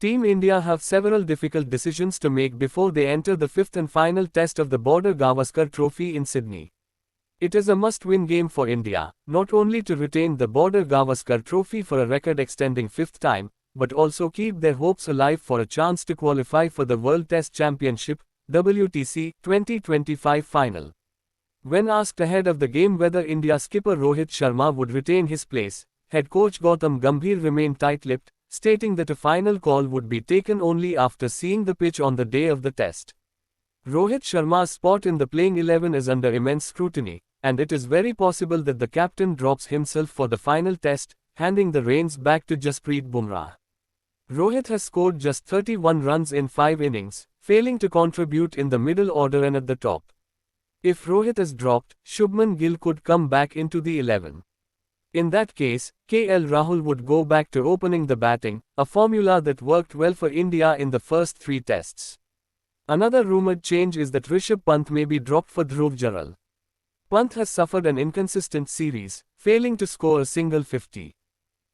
Team India have several difficult decisions to make before they enter the fifth and final test of the Border Gavaskar Trophy in Sydney. It is a must-win game for India, not only to retain the Border Gavaskar Trophy for a record-extending fifth time, but also keep their hopes alive for a chance to qualify for the World Test Championship, WTC, 2025 final. When asked ahead of the game whether India skipper Rohit Sharma would retain his place, head coach Gautam Gambhir remained tight-lipped, stating that a final call would be taken only after seeing the pitch on the day of the test. Rohit Sharma's spot in the playing 11 is under immense scrutiny, and it is very possible that the captain drops himself for the final test, handing the reins back to Jasprit Bumrah. Rohit has scored just 31 runs in 5 innings, failing to contribute in the middle order and at the top. If Rohit is dropped, Shubman Gill could come back into the 11. In that case, KL Rahul would go back to opening the batting, a formula that worked well for India in the first 3 tests. Another rumoured change is that Rishabh Pant may be dropped for Dhruv Jural. Pant has suffered an inconsistent series, failing to score a single 50.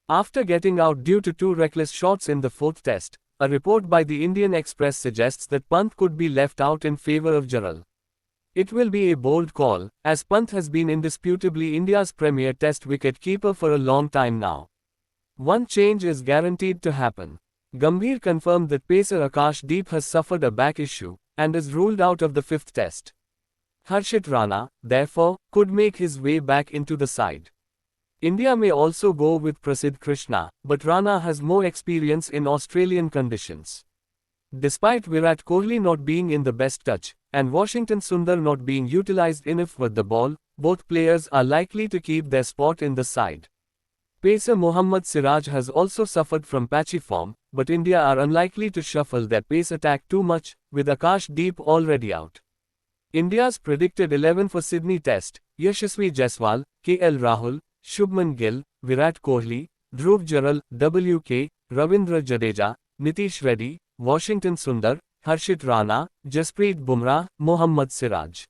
After getting out due to 2 reckless shots in the 4th test, a report by the Indian Express suggests that Pant could be left out in favour of Jural. It will be a bold call, as Pant has been indisputably India's premier test wicket-keeper for a long time now. One change is guaranteed to happen. Gambhir confirmed that pacer Akashdeep has suffered a back issue, and is ruled out of the 5th test. Harshit Rana, therefore, could make his way back into the side. India may also go with Prasidh Krishna, but Rana has more experience in Australian conditions. Despite Virat Kohli not being in the best touch, and Washington Sundar not being utilised enough with the ball, both players are likely to keep their spot in the side. Pacer Mohammad Siraj has also suffered from patchy form, but India are unlikely to shuffle their pace attack too much, with Akashdeep already out. India's predicted 11 for Sydney Test: Yashasvi Jaiswal, KL Rahul, Shubman Gill, Virat Kohli, Dhruv Jural, WK, Ravindra Jadeja, Nitish Reddy, Washington Sundar, Harshit Rana, Jasprit Bumrah, Mohammad Siraj.